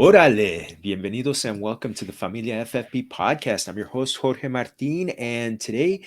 Órale, bienvenidos and welcome to the Familia FFP podcast. I'm your host, Jorge Martin, and today,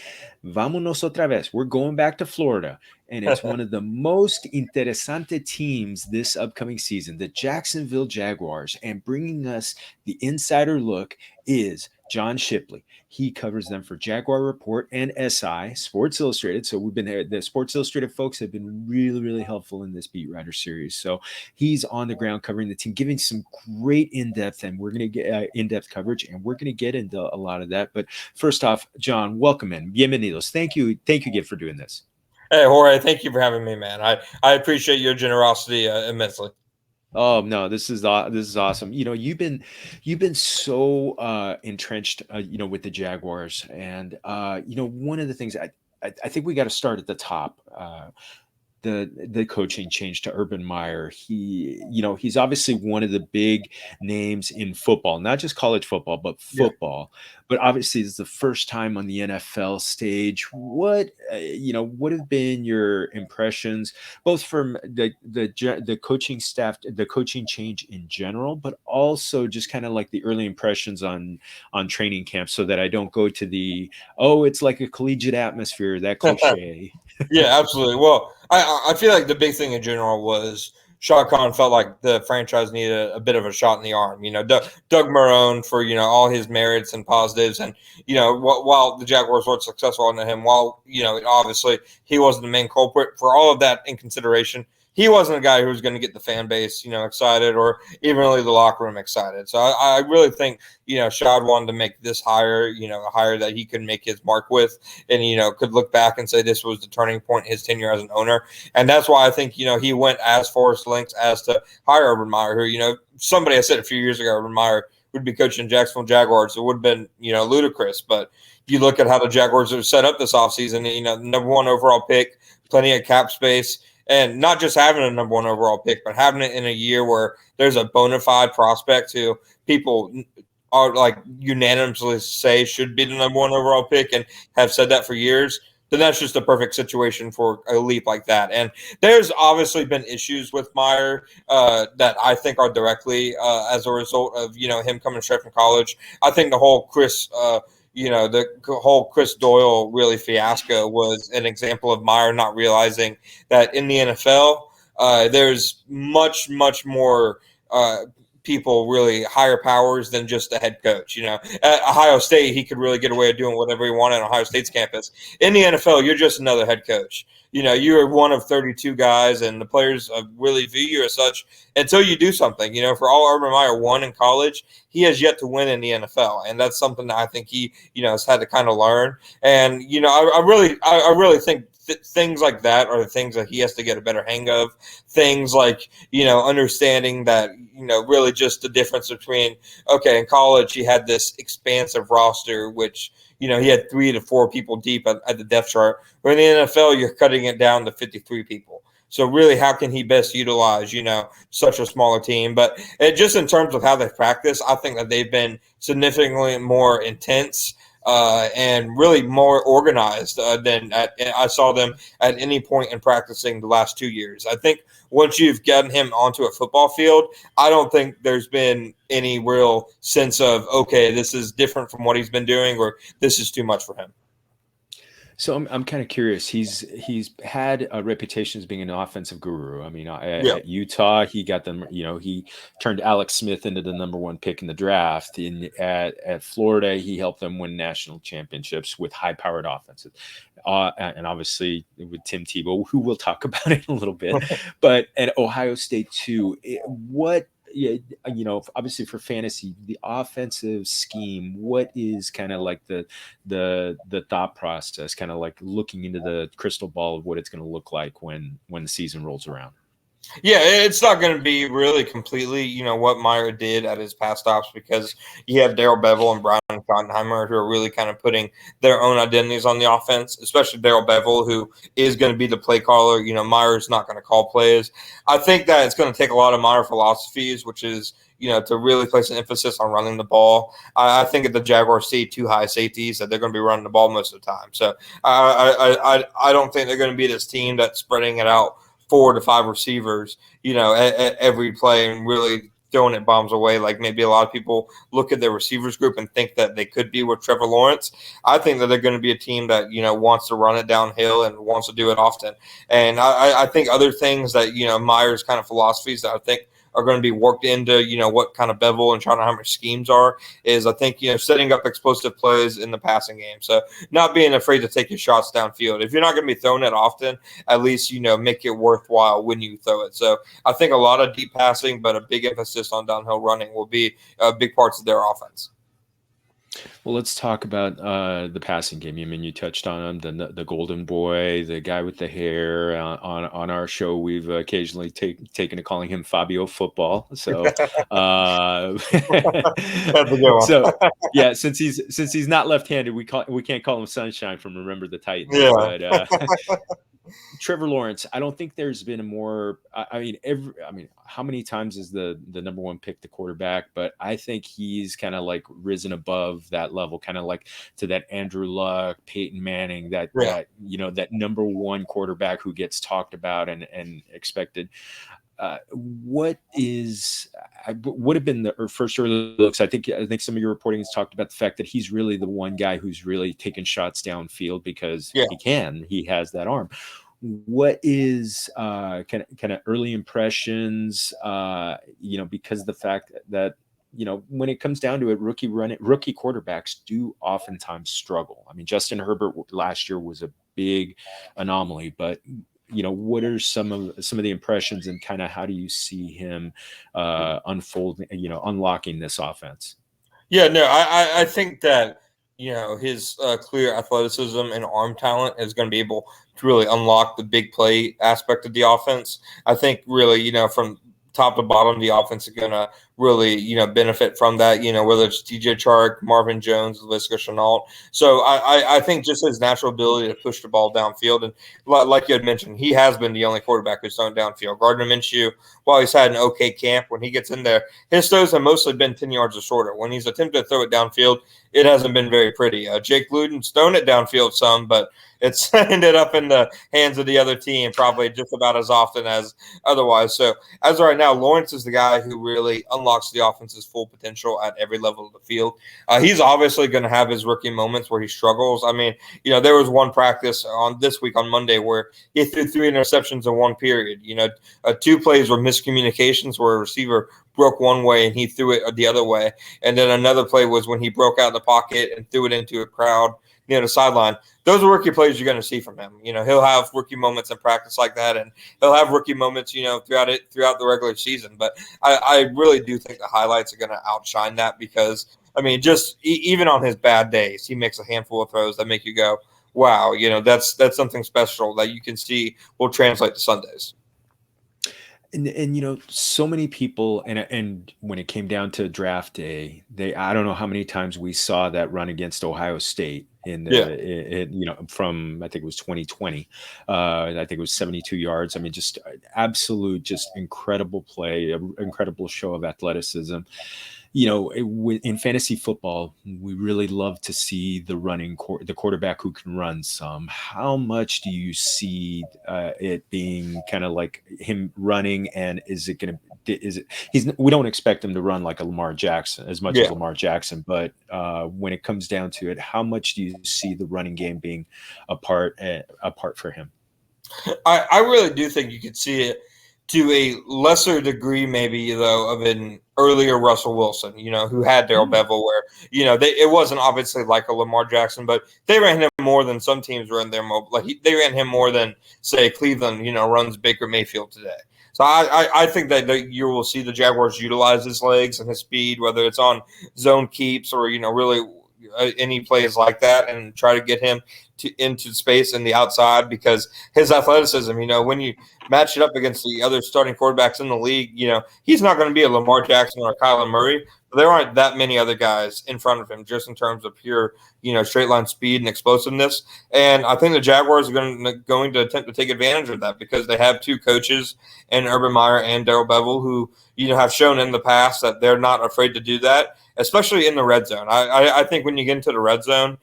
vámonos otra vez. We're going back to Florida, and it's one of the most interesante teams this upcoming season, the Jacksonville Jaguars, and bringing us the insider look is John Shipley. He covers them for Jaguar Report and SI, Sports Illustrated. So the Sports Illustrated folks have been really, really helpful in this beat writer series. So he's on the ground covering the team, giving some great in-depth, and we're going to get in-depth coverage, and we're going to get into a lot of that. But first off, John, welcome in. Bienvenidos. Thank you again for doing this. Hey, Jorge, thank you for having me, man. I appreciate your generosity immensely. Oh no, this is awesome. You've been so entrenched, with the Jaguars, and one of the things I think we got to start at the top. The coaching change to Urban Meyer. He's obviously one of the big names in football, not just college football, but football. Yeah. But obviously, it's the first time on the NFL stage. What have been your impressions, both from the coaching staff, the coaching change in general, but also just kind of like the early impressions on training camp, so that I don't go to it's like a collegiate atmosphere, that cliche. Yeah, absolutely. Well, I feel like the big thing in general was Shad Khan felt like the franchise needed a bit of a shot in the arm. Doug Marrone for all his merits and positives, and while the Jaguars weren't successful under him, while obviously he wasn't the main culprit, for all of that in consideration, he wasn't a guy who was going to get the fan base, excited, or even really the locker room excited. So I really think, Shad wanted to make this hire, a hire that he could make his mark with, and, could look back and say this was the turning point in his tenure as an owner. And that's why I think, he went as far as lengths as to hire Urban Meyer, who, somebody I said a few years ago, Urban Meyer would be coaching Jacksonville Jaguars. It would have been, ludicrous. But you look at how the Jaguars are set up this offseason, number one overall pick, plenty of cap space. And not just having a number one overall pick, but having it in a year where there's a bona fide prospect who people are like unanimously say should be the number one overall pick and have said that for years, then that's just a perfect situation for a leap like that. And there's obviously been issues with Meyer that I think are directly as a result of, him coming straight from college. I think the whole the whole Chris Doyle really fiasco was an example of Meyer not realizing that in the NFL, there's much, much more people, really higher powers than just the head coach. At Ohio State, he could really get away with doing whatever he wanted on Ohio State's campus. In the NFL, you're just another head coach. You're one of 32 guys, and the players really view you as such until you do something. For all Urban Meyer won in college, he has yet to win in the NFL, and that's something that I think he, has had to kind of learn. And I really think things like that are the things that he has to get a better hang of. Things like understanding that really just the difference between in college he had this expansive roster, which he had 3 to 4 people deep at the depth chart. But in the NFL, you're cutting it down to 53 people. So really, how can he best utilize, such a smaller team? But just in terms of how they practice, I think that they've been significantly more intense and really more organized than I saw them at any point in practicing the last 2 years. I think once you've gotten him onto a football field, I don't think there's been any real sense of, this is different from what he's been doing, or this is too much for him. So I'm kind of curious. He's had a reputation as being an offensive guru. I mean, at Utah, he got them. He turned Alex Smith into the number one pick in the draft. At Florida, he helped them win national championships with high-powered offenses. And obviously with Tim Tebow, who we'll talk about in a little bit. But at Ohio State too, obviously for fantasy, the offensive scheme, what is kind of like the thought process, kind of like looking into the crystal ball of what it's going to look like when the season rolls around? Yeah, it's not going to be really completely, what Meyer did at his past stops, because you have Darrell Bevell and Brian Schottenheimer who are really kind of putting their own identities on the offense, especially Darrell Bevell, who is going to be the play caller. Meyer's not going to call plays. I think that it's going to take a lot of Meyer philosophies, which is, to really place an emphasis on running the ball. I think if the Jaguars see 2 high safeties, that they're going to be running the ball most of the time. So I don't think they're going to be this team that's spreading it out 4 to 5 receivers, at every play, and really throwing it bombs away. Like maybe a lot of people look at their receivers group and think that they could be with Trevor Lawrence. I think that they're going to be a team that, wants to run it downhill and wants to do it often. And I think other things that, Meyer's kind of philosophies that I think are going to be worked into, what kind of Bevel and Schottenheimer's schemes are, is I think, setting up explosive plays in the passing game. So not being afraid to take your shots downfield. If you're not going to be throwing it often, at least, make it worthwhile when you throw it. So I think a lot of deep passing, but a big emphasis on downhill running will be big parts of their offense. Well, let's talk about the passing game. I mean, you touched on him, the golden boy, the guy with the hair. On our show, we've occasionally taken to calling him Fabio Football. So, That's a good one. so yeah, since he's not left-handed, we can't call him Sunshine from Remember the Titans. Yeah. But Trevor Lawrence, I don't think there's been a more. How many times is the number one pick the quarterback? But I think he's kind of like risen above that level, kind of like to that Andrew Luck, Peyton Manning, that number one quarterback who gets talked about and expected. What have been the first early looks? I think some of your reporting has talked about the fact that he's really the one guy who's really taken shots downfield because he has that arm. What is kind of early impressions? Because of the fact that when it comes down to it, rookie quarterbacks do oftentimes struggle. I mean, Justin Herbert last year was a big anomaly, but what are some of the impressions and kind of how do you see him unfolding, unlocking this offense? Yeah, no, I think that, his clear athleticism and arm talent is going to be able to really unlock the big play aspect of the offense. I think really, from top to bottom, the offense is going to really, benefit from that, whether it's DJ Chark, Marvin Jones, Laviska Shenault. So I think just his natural ability to push the ball downfield. And like you had mentioned, he has been the only quarterback who's thrown downfield. Gardner Minshew, while he's had an okay camp, when he gets in there, his throws have mostly been 10 yards or shorter. When he's attempted to throw it downfield, it hasn't been very pretty. Jake Luton's thrown it downfield some, but it's ended up in the hands of the other team probably just about as often as otherwise. So as of right now, Lawrence is the guy who really unlocks the offense's full potential at every level of the field. He's obviously going to have his rookie moments where he struggles. I mean, there was one practice on this week on Monday where he threw 3 interceptions in one period. 2 plays were miscommunications where a receiver broke one way and he threw it the other way. And then another play was when he broke out of the pocket and threw it into a crowd near the sideline. Those are rookie plays you're going to see from him. He'll have rookie moments in practice like that, and he'll have rookie moments, throughout the regular season. But I really do think the highlights are going to outshine that because, I mean, just even on his bad days, he makes a handful of throws that make you go, wow, that's something special that you can see will translate to Sundays. And so many people, and when it came down to draft day, I don't know how many times we saw that run against Ohio State from I think it was 2020. I think it was 72 yards. I mean, just absolute, just incredible play, incredible show of athleticism. In fantasy football, we really love to see the quarterback who can run some. How much do you see it being kind of like him running? And we don't expect him to run like a Lamar Jackson as much as Lamar Jackson, but when it comes down to it, how much do you see the running game being a part for him? I really do think you could see it to a lesser degree, maybe, though, of an earlier Russell Wilson, who had Darrell Bevel, where, it wasn't obviously like a Lamar Jackson, but they ran him more than some teams ran their mobile. Like they ran him more than, say, Cleveland, runs Baker Mayfield today. So I think that you will see the Jaguars utilize his legs and his speed, whether it's on zone keeps or, really any plays like that, and try to get him into space in the outside because his athleticism, when you match it up against the other starting quarterbacks in the league, he's not going to be a Lamar Jackson or a Kyler Murray. But there aren't that many other guys in front of him just in terms of pure, straight line speed and explosiveness. And I think the Jaguars are going to attempt to take advantage of that because they have 2 coaches in Urban Meyer and Darrell Bevel who, have shown in the past that they're not afraid to do that, especially in the red zone. I think when you get into the red zone,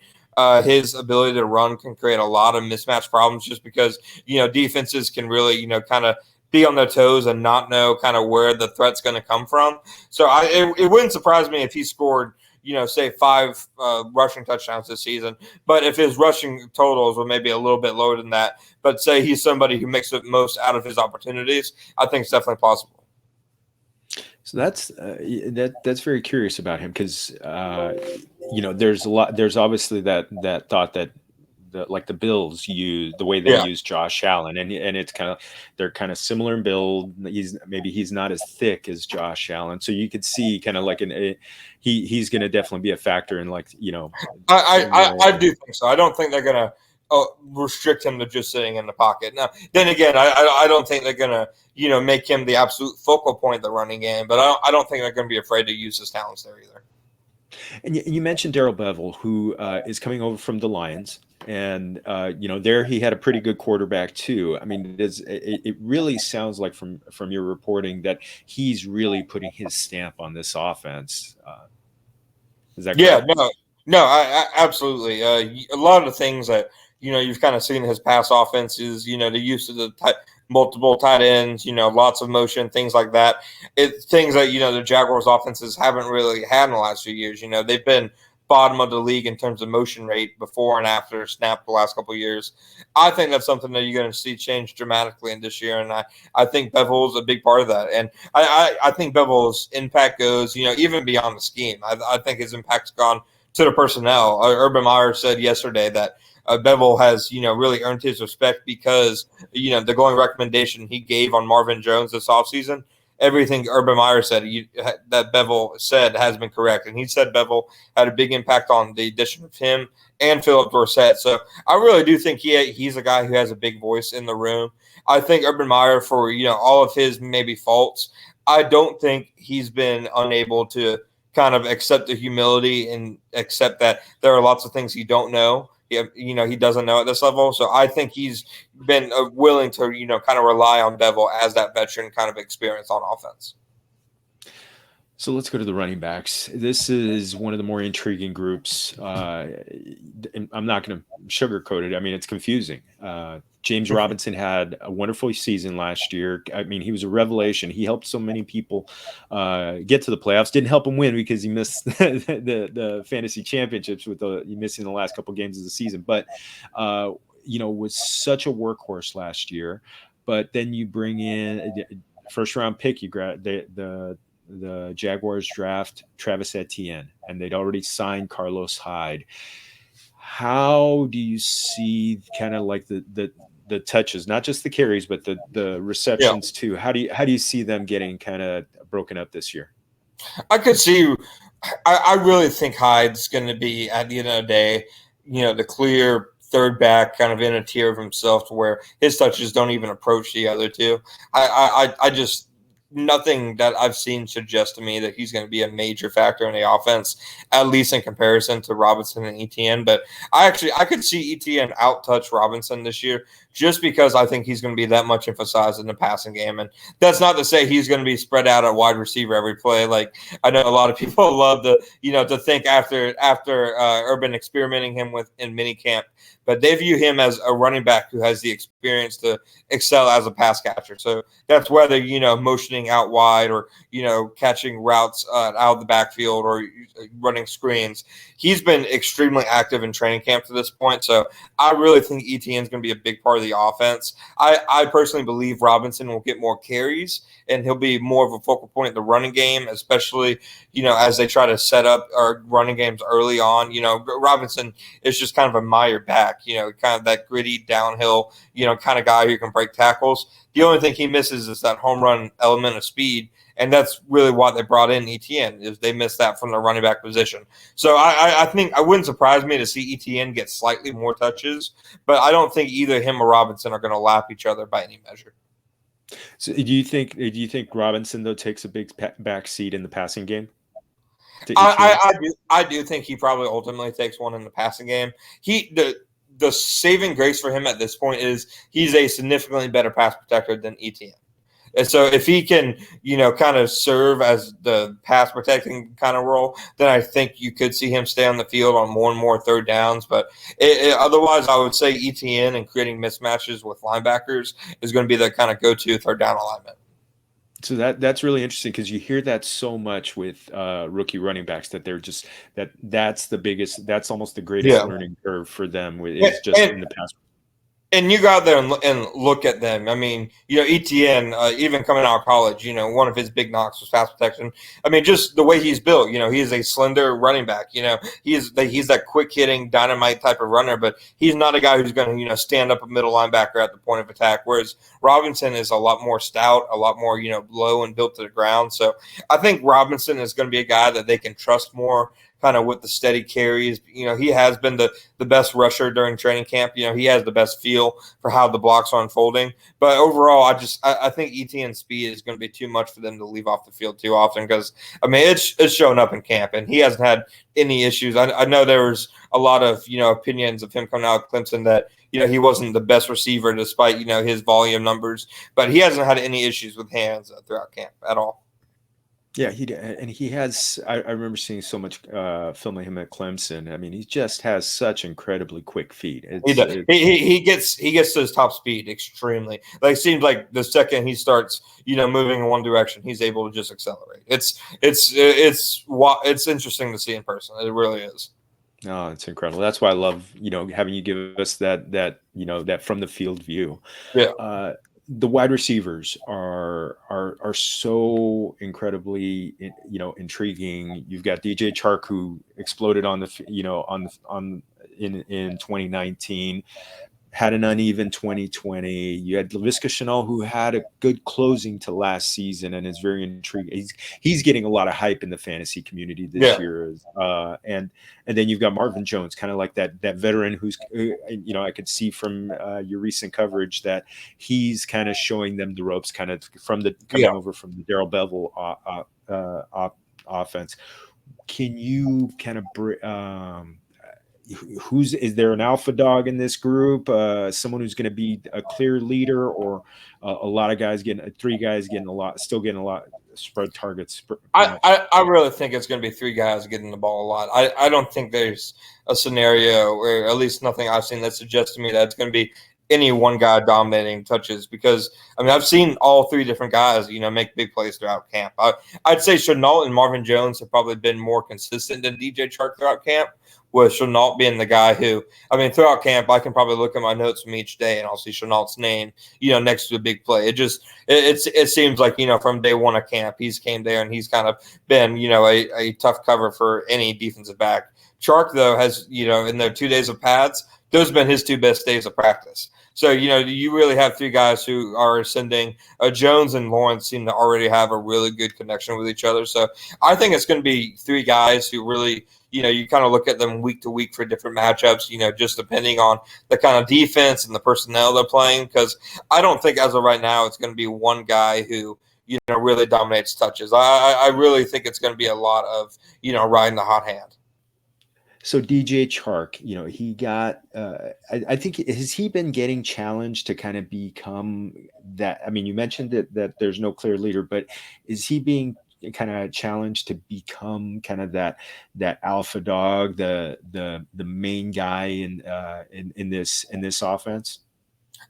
his ability to run can create a lot of mismatch problems just because, defenses can really, kind of be on their toes and not know kind of where the threat's going to come from. So it wouldn't surprise me if he scored, say 5 rushing touchdowns this season. But if his rushing totals were maybe a little bit lower than that, but say he's somebody who makes the most out of his opportunities, I think it's definitely possible. So that's very curious about him because there's obviously that thought that the Bills use the way they use Josh Allen, and it's they're kind of similar in build. He's not as thick as Josh Allen, so you could see kind of like he's going to definitely be a factor in I do think so. I don't think they're going to restrict him to just sitting in the pocket. Now, then again, I don't think they're going to make him the absolute focal point of the running game, but I don't think they're going to be afraid to use his talents there either. And you mentioned Darrell Bevell, who is coming over from the Lions. And, there he had a pretty good quarterback, too. I mean, it really sounds like from your reporting that he's really putting his stamp on this offense. Is that correct? Yeah, no, absolutely. A lot of the things that, you've kind of seen his pass offenses, the use of the multiple tight ends, lots of motion, things like that. It's things that, the Jaguars offenses haven't really had in the last few years. They've been bottom of the league in terms of motion rate before and after snap the last couple of years. I think that's something that you're going to see change dramatically in this year, and I think Bevell's a big part of that. And I think Bevell's impact goes, even beyond the scheme. I think his impact's gone to the personnel. Urban Meyer said yesterday that Bevell has, really earned his respect because, the glowing recommendation he gave on Marvin Jones this offseason, everything Urban Meyer said that Bevell said has been correct. And he said Bevell had a big impact on the addition of him and Philip Dorsett. So I really do think he's a guy who has a big voice in the room. I think Urban Meyer, for, all of his maybe faults, I don't think he's been unable to kind of accept the humility and accept that there are lots of things he don't know. He doesn't know at this level. So I think he's been willing to, kind of rely on Bevell as that veteran kind of experience on offense. So let's go to the running backs. This is one of the more intriguing groups. And I'm not going to sugarcoat it. I mean, it's confusing. James Robinson had a wonderful season last year. I mean, he was a revelation. He helped so many people get to the playoffs. Didn't help him win because he missed the fantasy championships with missing the last couple of games of the season. But was such a workhorse last year. But then you bring in a first round pick. You grab the Jaguars draft Travis Etienne, and they'd already signed Carlos Hyde. How do you see kind of like the touches, not just the carries, but the receptions too? How do you see them getting kind of broken up this year? I could see. I really think Hyde's going to be, at the end of the day, the clear third back, kind of in a tier of himself, to where his touches don't even approach the other two. I just. Nothing that I've seen suggests to me that he's going to be a major factor in the offense, at least in comparison to Robinson and Etienne. But I could see Etienne out-touch Robinson this year just because I think he's going to be that much emphasized in the passing game. And that's not to say he's going to be spread out at wide receiver every play. Like, I know a lot of people love to think after Urban experimenting him with in minicamp, but they view him as a running back who has the experience to excel as a pass catcher. So that's whether, motioning out wide or, catching routes out of the backfield or running screens. He's been extremely active in training camp to this point. So I really think Etienne's going to be a big part of the offense. I personally believe Robinson will get more carries and he'll be more of a focal point in the running game, especially, as they try to set up our running games early on. Robinson is just kind of a Meyer back, kind of that gritty downhill, kind of guy who can break tackles. The only thing he misses is that home run element of speed, and that's really why they brought in Etienne, is they missed that from the running back position. So I think it wouldn't surprise me to see Etienne get slightly more touches, but I don't think either him or Robinson are going to lap each other by any measure. So do you think Robinson, though, takes a big back seat in the passing game? I do think he probably ultimately takes one in the passing game. The saving grace for him at this point is he's a significantly better pass protector than Etienne. And so if he can, kind of serve as the pass protecting kind of role, then I think you could see him stay on the field on more and more third downs. But otherwise, I would say ETN and creating mismatches with linebackers is going to be the kind of go-to third down alignment. So that's really interesting because you hear that so much with rookie running backs that they're just that's almost the greatest learning curve for them is just in the pass. And you go out there and look at them. I mean, ETN, even coming out of college, one of his big knocks was pass protection. I mean, just the way he's built, he is a slender running back. He's that quick hitting dynamite type of runner, but he's not a guy who's going to, stand up a middle linebacker at the point of attack. Whereas Robinson is a lot more stout, a lot more, low and built to the ground. So I think Robinson is going to be a guy that they can trust more, kind of with the steady carries. He has been the best rusher during training camp. He has the best feel for how the blocks are unfolding. But overall, I think ETN speed is going to be too much for them to leave off the field too often because, I mean, it's showing up in camp, and he hasn't had any issues. I know there was a lot of, opinions of him coming out of Clemson that, he wasn't the best receiver despite, his volume numbers. But he hasn't had any issues with hands throughout camp at all. Yeah, he has. I remember seeing so much film of him at Clemson. I mean, he just has such incredibly quick feet. He does. He gets to his top speed extremely. Like, it seems like the second he starts, moving in one direction, he's able to just accelerate. It's interesting to see in person. It really is. Oh, it's incredible. That's why I love having you give us that from the field view. Yeah. The wide receivers are so incredibly intriguing. You've got DJ Chark, who exploded in 2019, had an uneven 2020. You had Laviska Shenault, who had a good closing to last season and is very intriguing. He's getting a lot of hype in the fantasy community this year. And then you've got Marvin Jones, kind of like that veteran who's, I could see from your recent coverage that he's kind of showing them the ropes, kind of coming over from the Darrell Bevell offense. Can you kind of is there an alpha dog in this group? Someone who's going to be a clear leader, or a lot of guys three guys getting a lot spread targets? I really think it's going to be three guys getting the ball a lot. I don't think there's a scenario, or at least nothing I've seen that suggests to me that it's going to be any one guy dominating touches, because I mean, I've seen all three different guys, make big plays throughout camp. I'd say Shenault and Marvin Jones have probably been more consistent than DJ Chark throughout camp, with Shenault being the guy who, I mean, throughout camp, I can probably look at my notes from each day and I'll see Chenault's name, next to a big play. It seems like, from day one of camp, he's came there and he's kind of been, a tough cover for any defensive back. Chark, though, has, in their 2 days of pads, those have been his two best days of practice. So, you really have three guys who are ascending. Jones and Lawrence seem to already have a really good connection with each other. So I think it's going to be three guys who really, you kind of look at them week to week for different matchups, just depending on the kind of defense and the personnel they're playing. Because I don't think as of right now it's going to be one guy who, really dominates touches. I really think it's going to be a lot of, riding the hot hand. So DJ Chark, he got, I think, has he been getting challenged to kind of become that? I mean, you mentioned that there's no clear leader, but is he being kind of challenged to become kind of that alpha dog, the main guy in this offense?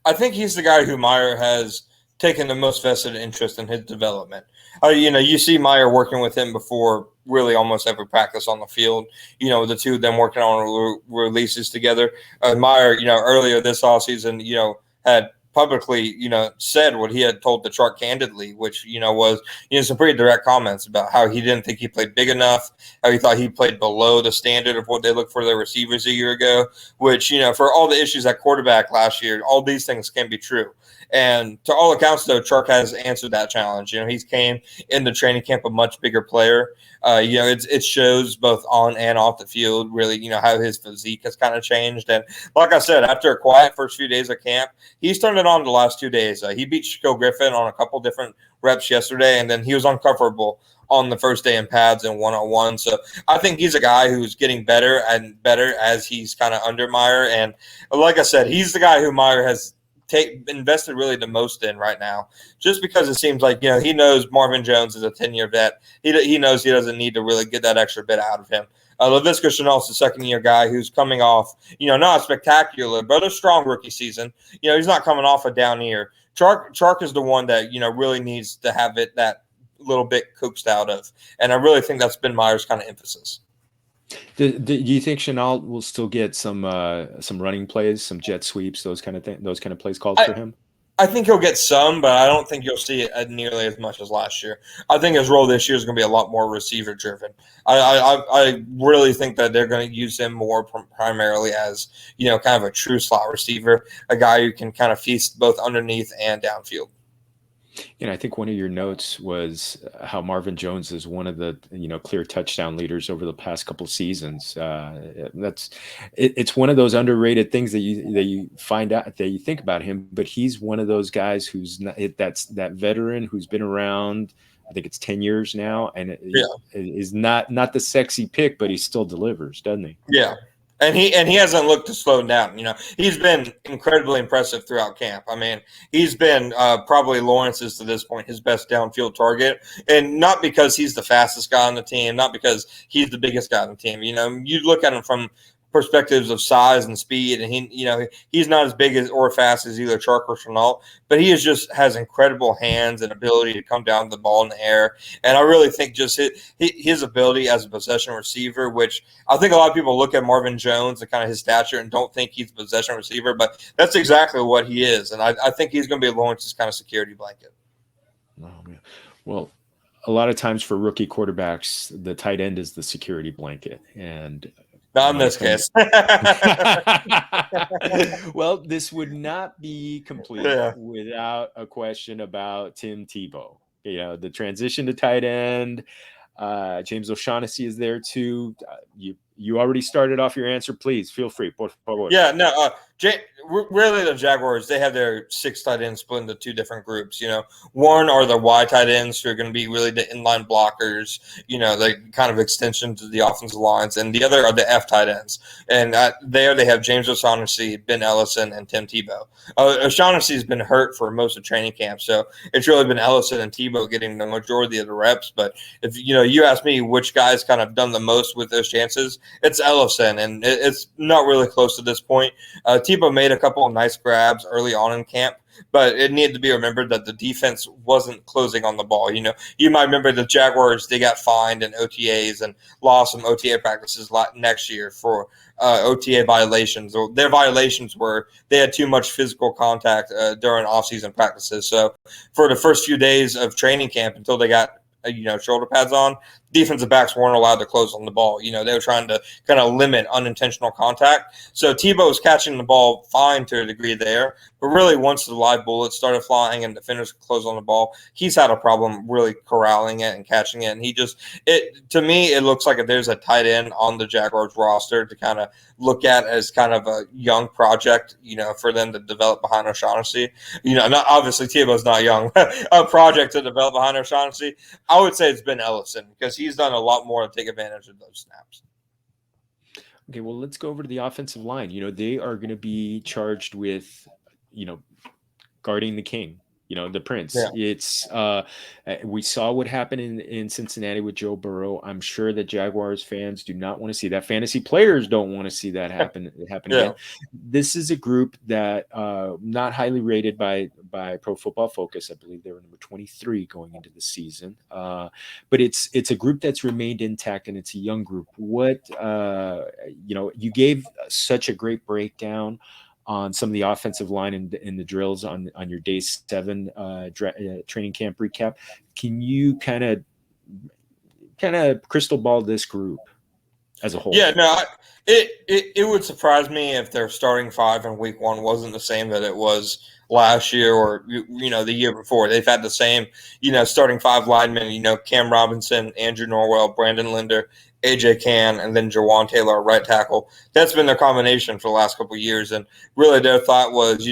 I think he's the guy who Meyer has taken the most vested interest in his development. You see Meyer working with him before really almost every practice on the field, the two of them working on releases together. Meyer, earlier this offseason, had publicly, said what he had told the Chark candidly, which, was, some pretty direct comments about how he didn't think he played big enough, how he thought he played below the standard of what they looked for their receivers a year ago, which, for all the issues at quarterback last year, all these things can be true. And to all accounts, though, Chark has answered that challenge. He's came into training camp a much bigger player. It shows both on and off the field, really, how his physique has kind of changed. And like I said, after a quiet first few days of camp, he's turned it on the last 2 days. He beat Shaquille Griffin on a couple different reps yesterday, and then he was uncomfortable on the first day in pads and one-on-one. So I think he's a guy who's getting better and better as he's kind of under Meyer. And like I said, he's the guy who Meyer has invested really the most in right now, just because it seems like, he knows Marvin Jones is a 10-year vet. He knows he doesn't need to really get that extra bit out of him. Laviska Shenault's a second-year guy who's coming off, not a spectacular, but a strong rookie season. He's not coming off a down year. Chark is the one that, really needs to have it that little bit coaxed out of. And I really think that's been Meyer's kind of emphasis. Do you think Shenault will still get some running plays, some jet sweeps, those kind of plays called for him? I think he'll get some, but I don't think you'll see it nearly as much as last year. I think his role this year is going to be a lot more receiver driven. I really think that they're going to use him more primarily as, kind of a true slot receiver, a guy who can kind of feast both underneath and downfield. I think one of your notes was how Marvin Jones is one of the clear touchdown leaders over the past couple of seasons. It's one of those underrated things that you find out, that you think about him, but he's one of those guys who's that's that veteran who's been around. I think it's 10 years now, and is not the sexy pick, but he still delivers, doesn't he? Yeah. And he hasn't looked to slow down. He's been incredibly impressive throughout camp. I mean, he's been probably Lawrence's, to this point, his best downfield target. And not because he's the fastest guy on the team, not because he's the biggest guy on the team. You look at him from perspectives of size and speed, and he's not as big or fast as either Chark or Shenault, but he has incredible hands and ability to come down the ball in the air. And I really think just his ability as a possession receiver, which I think a lot of people look at Marvin Jones and kind of his stature and don't think he's a possession receiver, but that's exactly what he is. And I think he's going to be Lawrence's kind of security blanket. Oh, man. Well, a lot of times for rookie quarterbacks, the tight end is the security blanket, and not in this case. Well, this would not be complete without a question about Tim Tebow. The transition to tight end. James O'Shaughnessy is there too. You already started off your answer. Please feel free. Por favor. Yeah, no. Really, the Jaguars, they have their 6 tight ends split into 2 different groups. One are the Y tight ends, who are going to be really the inline blockers, the kind of extension to the offensive lines, and the other are the F tight ends. And there they have James O'Shaughnessy, Ben Ellison, and Tim Tebow. O'Shaughnessy has been hurt for most of training camp, so it's really been Ellison and Tebow getting the majority of the reps. But if you ask me which guys kind of done the most with those chances, it's Ellison, and it's not really close to this point. Tebow made a couple of nice grabs early on in camp, but it needed to be remembered that the defense wasn't closing on the ball. You might remember the Jaguars, they got fined in OTAs and lost some OTA practices next year for OTA violations. Their violations were they had too much physical contact during offseason practices. So for the first few days of training camp until they got shoulder pads on, defensive backs weren't allowed to close on the ball. They were trying to kind of limit unintentional contact. So Tebow was catching the ball fine to a degree there, but really once the live bullets started flying and defenders closed on the ball, he's had a problem really corralling it and catching it. And to me, it looks like if there's a tight end on the Jaguars roster to kind of look at as kind of a young project, for them to develop behind O'Shaughnessy. Not obviously Tebow's not young, a project to develop behind O'Shaughnessy. I would say it's been Ellison, because he's done a lot more to take advantage of those snaps. Okay, well, let's go over to the offensive line. They are going to be charged with, guarding the king, the prince. Yeah. It's we saw what happened in Cincinnati with Joe Burrow. I'm sure that Jaguars fans do not want to see that. Fantasy players don't want to see that happen again. This is a group that not highly rated by Pro Football Focus. I believe they were number 23 going into the season. But it's a group that's remained intact, and it's a young group. What you gave such a great breakdown on some of the offensive line in the drills on your day 7 training camp recap. Can you kind of crystal ball this group as a whole? Yeah, no, it would surprise me if their starting 5 in week 1 wasn't the same that it was last year or the year before. They've had the same starting 5 linemen, Cam Robinson, Andrew Norwell, Brandon Linder, AJ Cann, and then Jawan Taylor, right tackle. That's been their combination for the last couple of years. And really their thought was,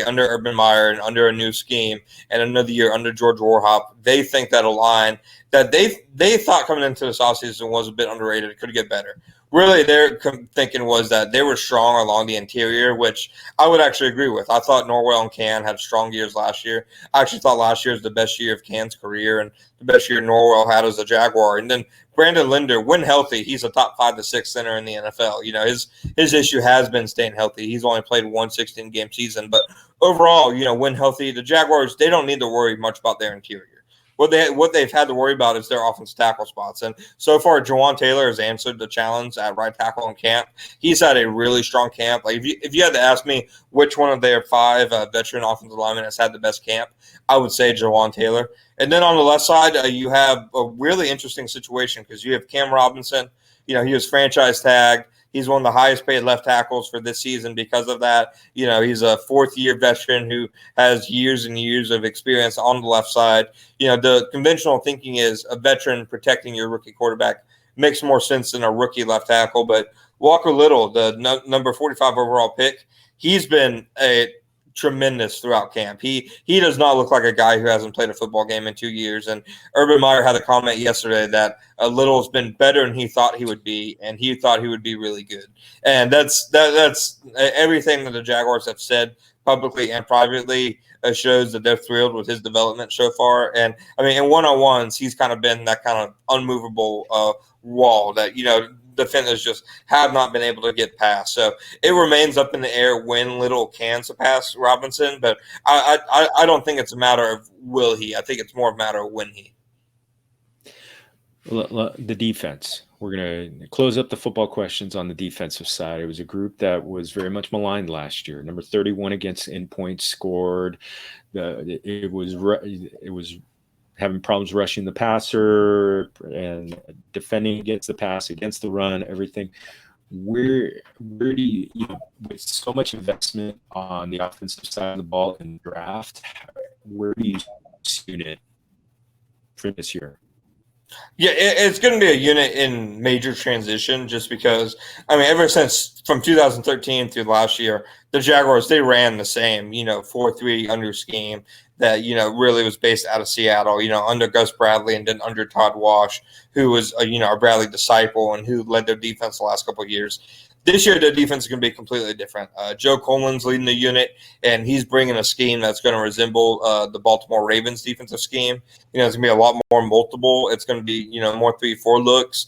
under Urban Meyer and under a new scheme and another year under George Warhop, they think that a line that they thought coming into this offseason was a bit underrated. It could get better. really their thinking was that they were strong along the interior, which I would actually agree with. I thought Norwell and Can had strong years last year. I actually thought last year was the best year of Can's career and the best year Norwell had as a Jaguar. And then Brandon Linder, when healthy, he's a top 5 to 6 center in the NFL. You know, his issue has been staying healthy. He's only played one 16-game season, but overall, you know, when healthy, the Jaguars, they don't need to worry much about their interior. What they've had to worry about is their offensive tackle spots. And so far, Jawan Taylor has answered the challenge at right tackle in camp. He's had a really strong camp. Like if you had to ask me which one of their 5 veteran offensive linemen has had the best camp, I would say Jawan Taylor. And then on the left side, you have a really interesting situation because you have Cam Robinson. You know, he was franchise tagged. He's one of the highest paid left tackles for this season because of that. You know, he's a 4th-year veteran who has years and years of experience on the left side. You know, the conventional thinking is a veteran protecting your rookie quarterback makes more sense than a rookie left tackle. But Walker Little, the number 45 overall pick, he's been a tremendous throughout camp. He does not look like a guy who hasn't played a football game in 2 years. And Urban Meyer had a comment yesterday that Little's been better than he thought he would be, and he thought he would be really good. And that's everything that the Jaguars have said publicly and privately shows that they're thrilled with his development so far. And I mean, in one-on-ones, he's kind of been that kind of unmovable wall that, you know, defenders just have not been able to get past. So it remains up in the air when Little can surpass Robinson, but I don't think it's a matter of will he. I think it's more a matter of when he. The defense. We're going to close up the football questions on the defensive side. It was a group that was very much maligned last year. Number 31 against in points scored. It was having problems rushing the passer and defending against the pass, against the run, everything. Where do you know, with so much investment on the offensive side of the ball in the draft, where do you see it for this year? Yeah, it's going to be a unit in major transition just because, I mean, ever since from 2013 through last year, the Jaguars, they ran the same, you know, 4-3 under scheme that, you know, really was based out of Seattle, you know, under Gus Bradley and then under Todd Wash, who was, you know, a Bradley disciple and who led their defense the last couple of years. This year, the defense is going to be completely different. Joe Coleman's leading the unit, and he's bringing a scheme that's going to resemble the Baltimore Ravens defensive scheme. You know, it's going to be a lot more multiple. It's going to be, you know, more 3-4 looks,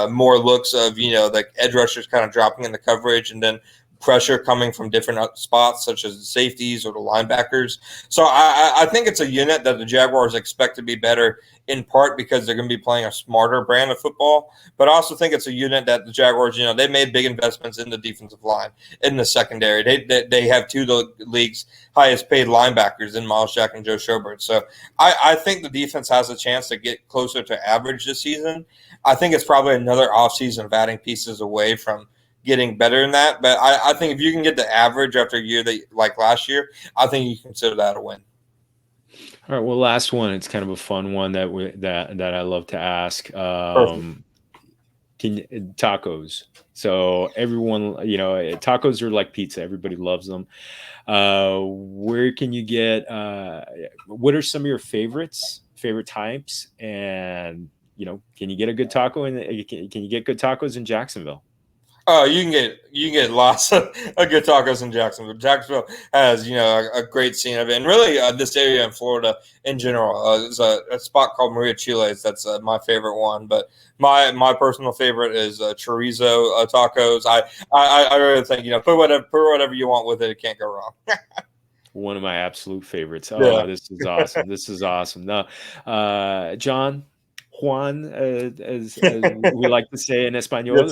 more looks of, you know, the edge rushers kind of dropping in the coverage, and then pressure coming from different spots, such as the safeties or the linebackers. So I think it's a unit that the Jaguars expect to be better, in part because they're going to be playing a smarter brand of football. But I also think it's a unit that the Jaguars, you know, they made big investments in the defensive line, in the secondary. They have 2 of the league's highest paid linebackers in Miles Jack and Joe Schobert. So I think the defense has a chance to get closer to average this season. I think it's probably another offseason of adding pieces away from getting better than that. But I think if you can get the average after a year that like last year, I think you consider that a win. All right. Well, last one. It's kind of a fun one that I love to ask. Tacos. So everyone, you know, tacos are like pizza. Everybody loves them. Where can you get? What are some of your favorite types? And you know, can you get a good taco? And can you get good tacos in Jacksonville? You can get lots of good tacos in Jacksonville. Jacksonville has, you know, a great scene of it, and really this area in Florida in general. There's a spot called Maria Chile's that's my favorite one, but my personal favorite is chorizo tacos. I really think, you know, put whatever you want with it. It can't go wrong. One of my absolute favorites. Oh, Yeah. This is awesome. This is awesome. No, Juan, as we like to say in Espanol, Yes,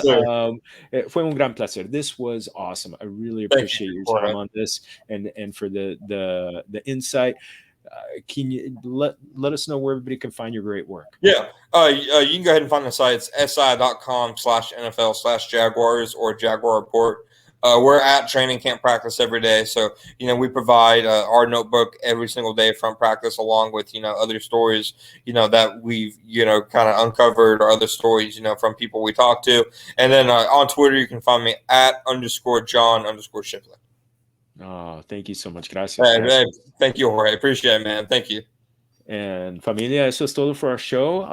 fue un gran placer. This was awesome. I really Thank appreciate you your for time it. on this and for the insight. Can you let us know where everybody can find your great work? Yeah. You can go ahead and find the sites si.com/NFL/Jaguars or Jaguar Report. We're at training camp practice every day. So, you know, we provide our notebook every single day from practice, along with, you know, other stories, you know, that we've, you know, kind of uncovered, or other stories, you know, from people we talk to. And then on Twitter, you can find me at _John_Shipley. Oh, thank you so much. Gracias. Hey, thank you, Jorge. Appreciate it, man. Thank you. And familia, eso es todo for our show.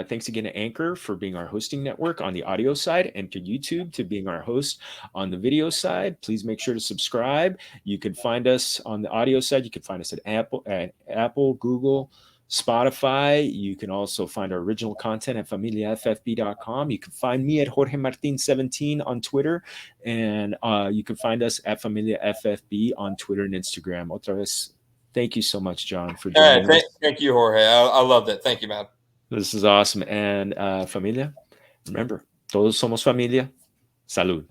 Thanks again to Anchor for being our hosting network on the audio side, and to YouTube to being our host on the video side. Please make sure to subscribe. You can find us on the audio side. You can find us at Apple, Google, Spotify. You can also find our original content at familiaffb.com. You can find me at Jorge Martin 17 on Twitter, and you can find us at familiaffb on Twitter and Instagram. Otra vez, thank you so much, John, for joining us. Thank you, Jorge. I love that. Thank you, man. This is awesome. And familia, remember, todos somos familia. Salud.